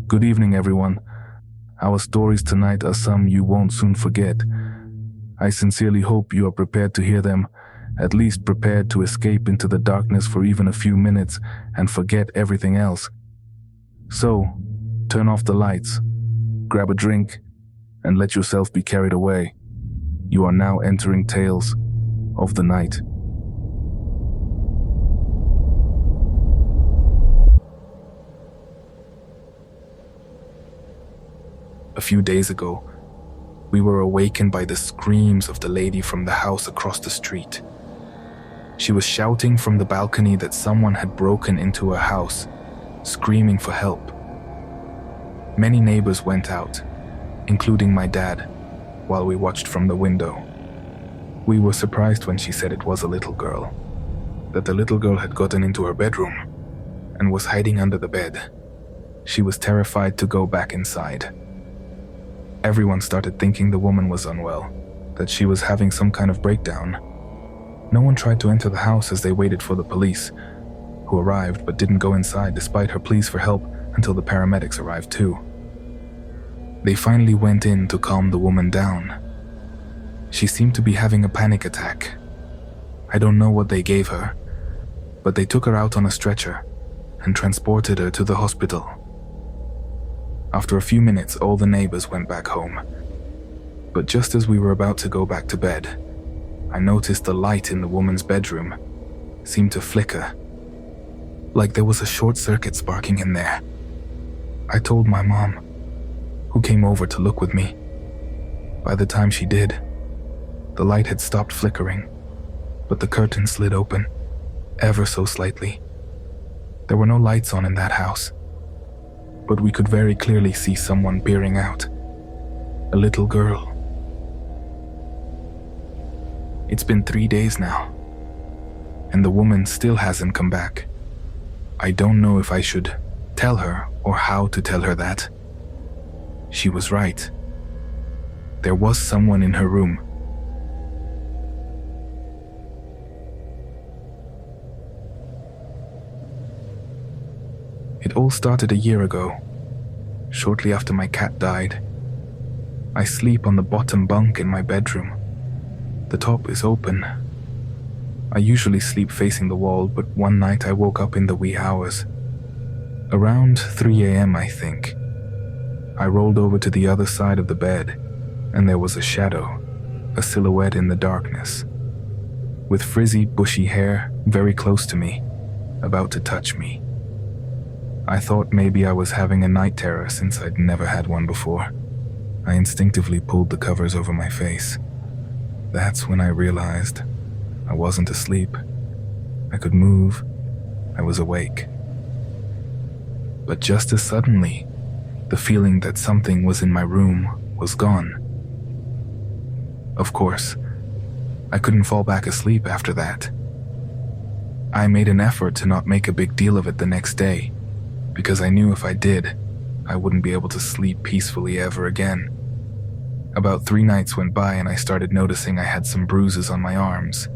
Good evening, everyone. Our stories tonight are some you won't soon forget. I sincerely hope you are prepared to hear them, at least prepared to escape into the darkness for even a few minutes and forget everything else. So, turn off the lights, grab a drink, and let yourself be carried away. You are now entering Tales of the Night. A few days ago, we were awakened by the screams of the lady from the house across the street. She was shouting from the balcony that someone had broken into her house, screaming for help. Many neighbors went out, including my dad, while we watched from the window. We were surprised when she said it was a little girl, that the little girl had gotten into her bedroom and was hiding under the bed. She was terrified to go back inside. Everyone started thinking the woman was unwell, that she was having some kind of breakdown. No one tried to enter the house as they waited for the police, who arrived but didn't go inside despite her pleas for help until the paramedics arrived too. They finally went in to calm the woman down. She seemed to be having a panic attack. I don't know what they gave her, but they took her out on a stretcher and transported her to the hospital. After a few minutes, all the neighbors went back home. But just as we were about to go back to bed, I noticed the light in the woman's bedroom seemed to flicker, like there was a short circuit sparking in there. I told my mom, who came over to look with me. By the time she did, the light had stopped flickering, but the curtain slid open, ever so slightly. There were no lights on in that house, but we could very clearly see someone peering out. A little girl. It's been 3 days now, and the woman still hasn't come back. I don't know if I should tell her or how to tell her that. She was right. There was someone in her room. It all started a year ago, shortly after my cat died. I sleep on the bottom bunk in my bedroom. The top is open. I usually sleep facing the wall, but one night I woke up in the wee hours. Around 3 a.m., I think. I rolled over to the other side of the bed, and there was a shadow, a silhouette in the darkness, with frizzy, bushy hair very close to me, about to touch me. I thought maybe I was having a night terror since I'd never had one before. I instinctively pulled the covers over my face. That's when I realized I wasn't asleep. I could move. I was awake. But just as suddenly, the feeling that something was in my room was gone. Of course, I couldn't fall back asleep after that. I made an effort to not make a big deal of it the next day, because I knew if I did, I wouldn't be able to sleep peacefully ever again. About 3 nights went by and I started noticing I had some bruises on my arms.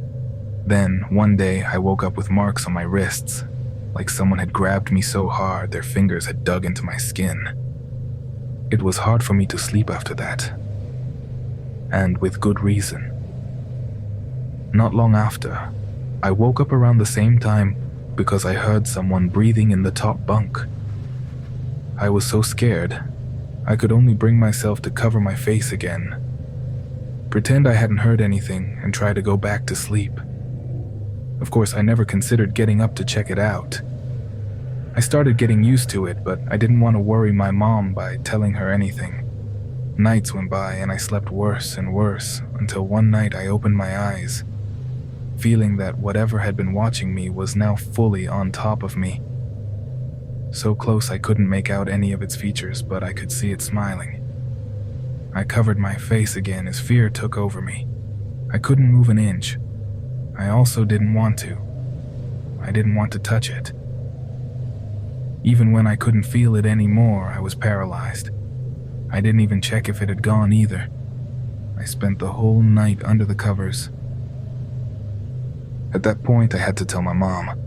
Then, one day, I woke up with marks on my wrists, like someone had grabbed me so hard their fingers had dug into my skin. It was hard for me to sleep after that, and with good reason. Not long after, I woke up around the same time because I heard someone breathing in the top bunk. I was so scared, I could only bring myself to cover my face again, pretend I hadn't heard anything, and try to go back to sleep. Of course, I never considered getting up to check it out. I started getting used to it, but I didn't want to worry my mom by telling her anything. Nights went by and I slept worse and worse until one night I opened my eyes, feeling that whatever had been watching me was now fully on top of me. So close I couldn't make out any of its features, but I could see it smiling. I covered my face again as fear took over me. I couldn't move an inch. I also didn't want to. I didn't want to touch it. Even when I couldn't feel it anymore, I was paralyzed. I didn't even check if it had gone either. I spent the whole night under the covers. At that point, I had to tell my mom.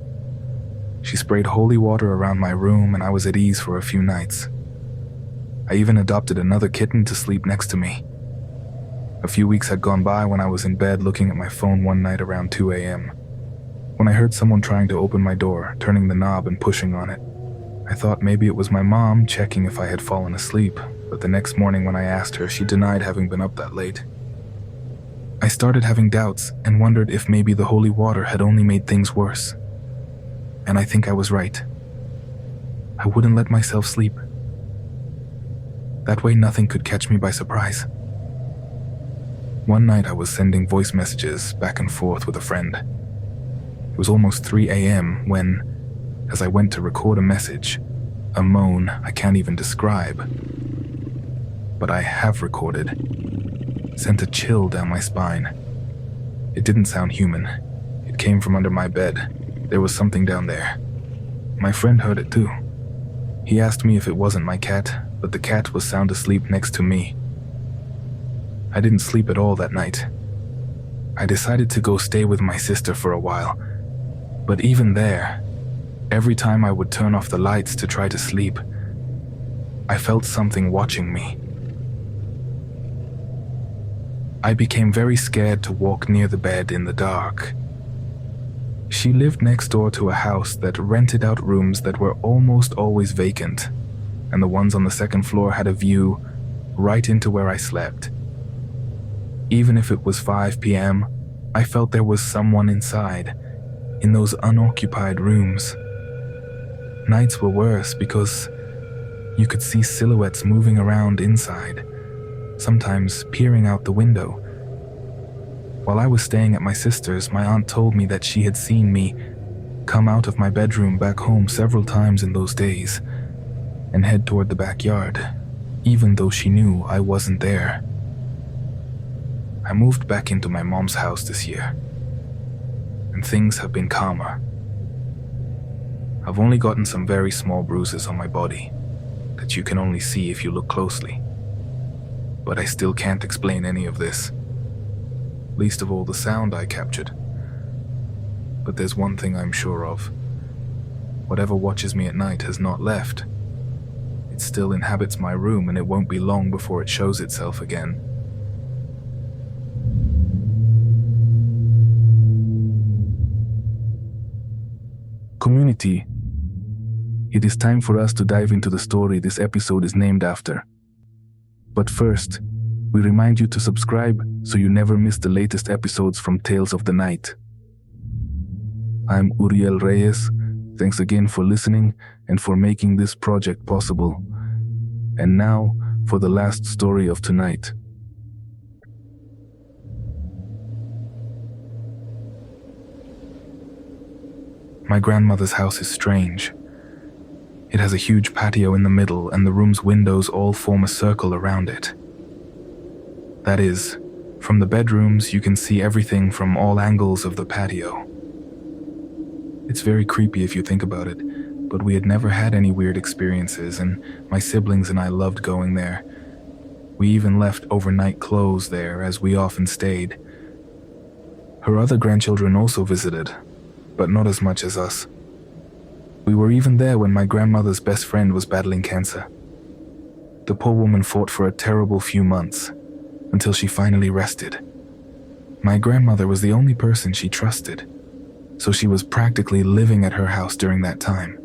She sprayed holy water around my room and I was at ease for a few nights. I even adopted another kitten to sleep next to me. A few weeks had gone by when I was in bed looking at my phone one night around 2 a.m. when I heard someone trying to open my door, turning the knob and pushing on it. I thought maybe it was my mom checking if I had fallen asleep, but the next morning when I asked her, she denied having been up that late. I started having doubts and wondered if maybe the holy water had only made things worse. And I think I was right. I wouldn't let myself sleep. That way nothing could catch me by surprise. One night I was sending voice messages back and forth with a friend. It was almost 3 a.m. when, as I went to record a message, a moan I can't even describe, but I have recorded, sent a chill down my spine. It didn't sound human. It came from under my bed. There was something down there. My friend heard it too. He asked me if it wasn't my cat, but the cat was sound asleep next to me. I didn't sleep at all that night. I decided to go stay with my sister for a while, but even there, every time I would turn off the lights to try to sleep, I felt something watching me. I became very scared to walk near the bed in the dark. She lived next door to a house that rented out rooms that were almost always vacant, and the ones on the second floor had a view right into where I slept. Even if it was 5 p.m., I felt there was someone inside, in those unoccupied rooms. Nights were worse because you could see silhouettes moving around inside, sometimes peering out the window. While I was staying at my sister's, my aunt told me that she had seen me come out of my bedroom back home several times in those days and head toward the backyard, even though she knew I wasn't there. I moved back into my mom's house this year, and things have been calmer. I've only gotten some very small bruises on my body that you can only see if you look closely. But I still can't explain any of this, least of all the sound I captured. But there's one thing I'm sure of. Whatever watches me at night has not left. It still inhabits my room, and it won't be long before it shows itself again. Community. It is time for us to dive into the story this episode is named after. But first, we remind you to subscribe so you never miss the latest episodes from Tales of the Night. I'm Uriel Reyes. Thanks again for listening and for making this project possible. And now for the last story of tonight. My grandmother's house is strange. It has a huge patio in the middle, and the room's windows all form a circle around it. That is, from the bedrooms you can see everything from all angles of the patio. It's very creepy if you think about it, but we had never had any weird experiences, and my siblings and I loved going there. We even left overnight clothes there, as we often stayed. Her other grandchildren also visited, but not as much as us. We were even there when my grandmother's best friend was battling cancer. The poor woman fought for a terrible few months, until she finally rested. My grandmother was the only person she trusted, so she was practically living at her house during that time.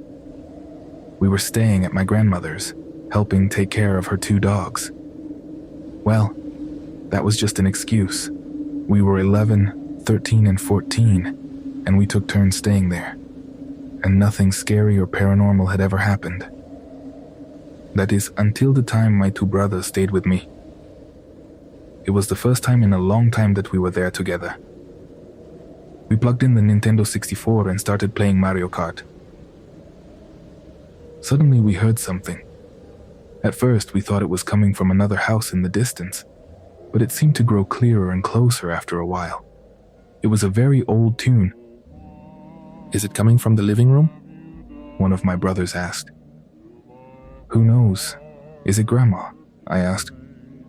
We were staying at my grandmother's, helping take care of her 2 dogs. Well, that was just an excuse. We were 11, 13, and 14, and we took turns staying there, and nothing scary or paranormal had ever happened. That is, until the time my 2 brothers stayed with me. It was the first time in a long time that we were there together. We plugged in the Nintendo 64 and started playing Mario Kart. Suddenly we heard something. At first we thought it was coming from another house in the distance, but it seemed to grow clearer and closer after a while. It was a very old tune. "Is it coming from the living room?" one of my brothers asked. "Who knows? Is it Grandma?" I asked,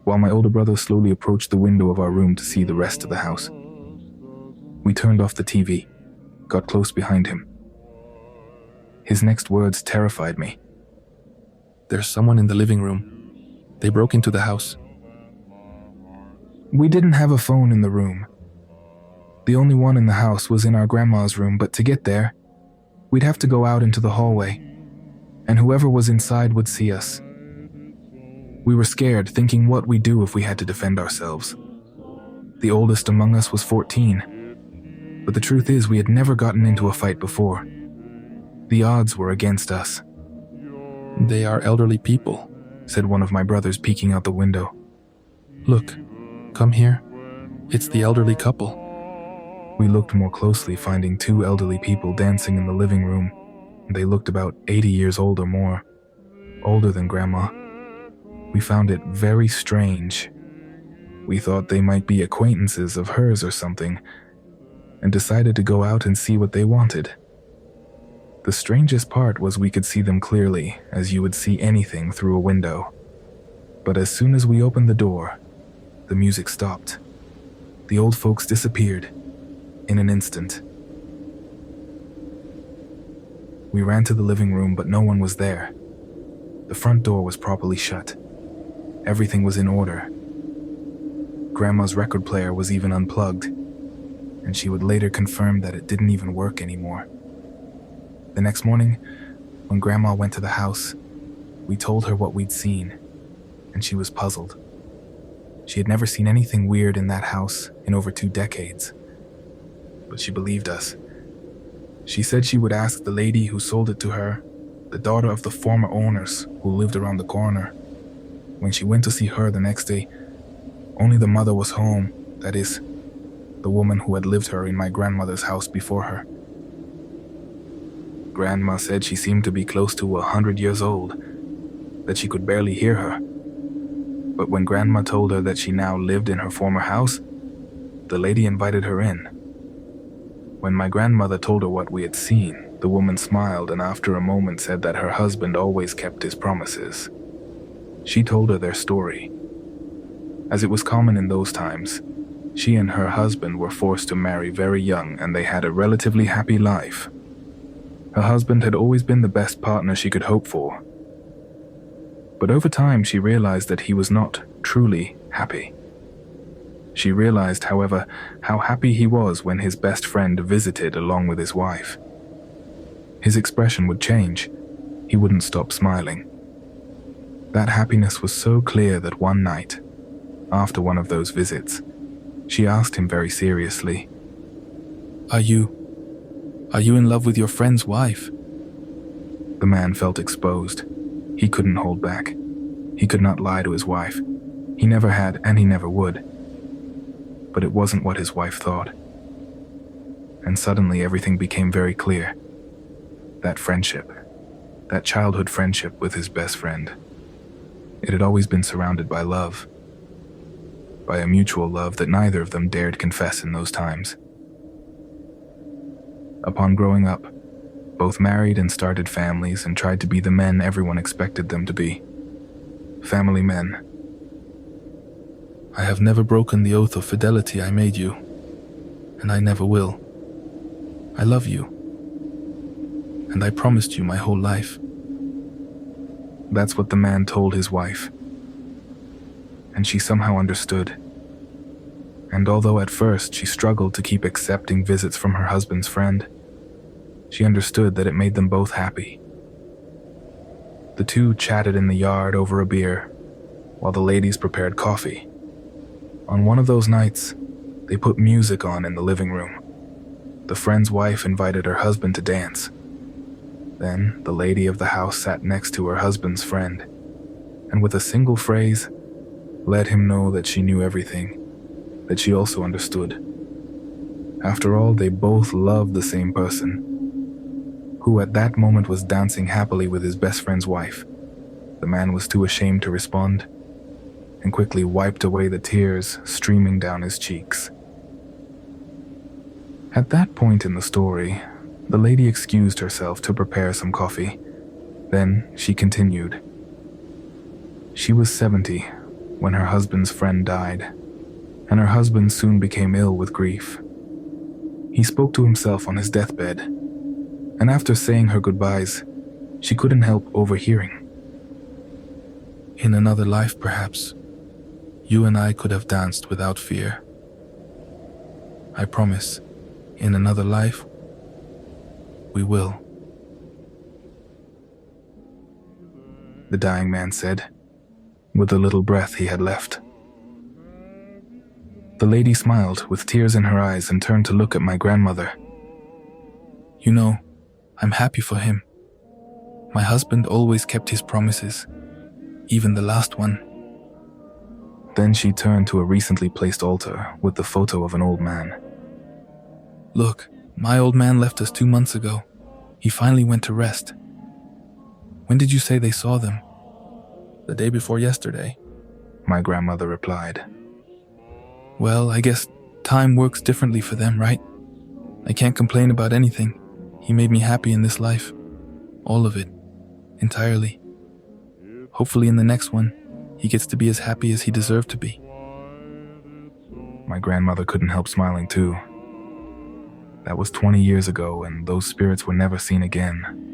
while my older brother slowly approached the window of our room to see the rest of the house. We turned off the TV, got close behind him. His next words terrified me. "There's someone in the living room. They broke into the house. We didn't have a phone in the room. The only one in the house was in our grandma's room, but to get there, we'd have to go out into the hallway, and whoever was inside would see us. We were scared, thinking what we'd do if we had to defend ourselves. The oldest among us was 14, but the truth is we had never gotten into a fight before. The odds were against us. They are elderly people, said one of my brothers, peeking out the window. Look, come here. It's the elderly couple. We looked more closely, finding two elderly people dancing in the living room. They looked about 80 years old or more, older than Grandma. We found it very strange. We thought they might be acquaintances of hers or something, and decided to go out and see what they wanted. The strangest part was we could see them clearly, as you would see anything through a window. But as soon as we opened the door, the music stopped. The old folks disappeared in an instant. We ran to the living room, but no one was there. The front door was properly shut. Everything was in order. Grandma's record player was even unplugged, and she would later confirm that it didn't even work anymore. The next morning, when Grandma went to the house, we told her what we'd seen, and she was puzzled. She had never seen anything weird in that house in over 2 decades, but she believed us. She said she would ask the lady who sold it to her, the daughter of the former owners who lived around the corner. When she went to see her the next day, only the mother was home, that is, the woman who had lived her in my grandmother's house before her. Grandma said she seemed to be close to 100 years old, that she could barely hear her. But when Grandma told her that she now lived in her former house, the lady invited her in. When my grandmother told her what we had seen, the woman smiled and after a moment said that her husband always kept his promises. She told her their story. As it was common in those times, she and her husband were forced to marry very young and they had a relatively happy life. Her husband had always been the best partner she could hope for. But over time she realized that he was not truly happy. She realized, however, how happy he was when his best friend visited along with his wife. His expression would change. He wouldn't stop smiling. That happiness was so clear that one night, after one of those visits, she asked him very seriously, Are you in love with your friend's wife?" The man felt exposed. He couldn't hold back. He could not lie to his wife. He never had, and he never would. But it wasn't what his wife thought. And suddenly everything became very clear. That friendship, that childhood friendship with his best friend, it had always been surrounded by love. By a mutual love that neither of them dared confess in those times. Upon growing up, both married and started families and tried to be the men everyone expected them to be. Family men. "I have never broken the oath of fidelity I made you, and I never will. I love you, and I promised you my whole life." That's what the man told his wife. And she somehow understood. And although at first she struggled to keep accepting visits from her husband's friend, she understood that it made them both happy. The two chatted in the yard over a beer, while the ladies prepared coffee. On one of those nights, they put music on in the living room. The friend's wife invited her husband to dance. Then the lady of the house sat next to her husband's friend, and with a single phrase, let him know that she knew everything, that she also understood. After all, they both loved the same person, who at that moment was dancing happily with his best friend's wife. The man was too ashamed to respond, and quickly wiped away the tears streaming down his cheeks. At that point in the story, the lady excused herself to prepare some coffee. Then she continued. She was 70 when her husband's friend died, and her husband soon became ill with grief. He spoke to himself on his deathbed, and after saying her goodbyes, she couldn't help overhearing. In another life, perhaps, you and I could have danced without fear. I promise, in another life, we will. The dying man said, with the little breath he had left. The lady smiled with tears in her eyes and turned to look at my grandmother. You know, I'm happy for him. My husband always kept his promises, even the last one. Then she turned to a recently placed altar with the photo of an old man. Look, my old man left us 2 months ago. He finally went to rest. When did you say they saw them? The day before yesterday, my grandmother replied. Well, I guess time works differently for them, right? I can't complain about anything. He made me happy in this life. All of it. Entirely. Hopefully in the next one, he gets to be as happy as he deserved to be. My grandmother couldn't help smiling too. That was 20 years ago, and those spirits were never seen again.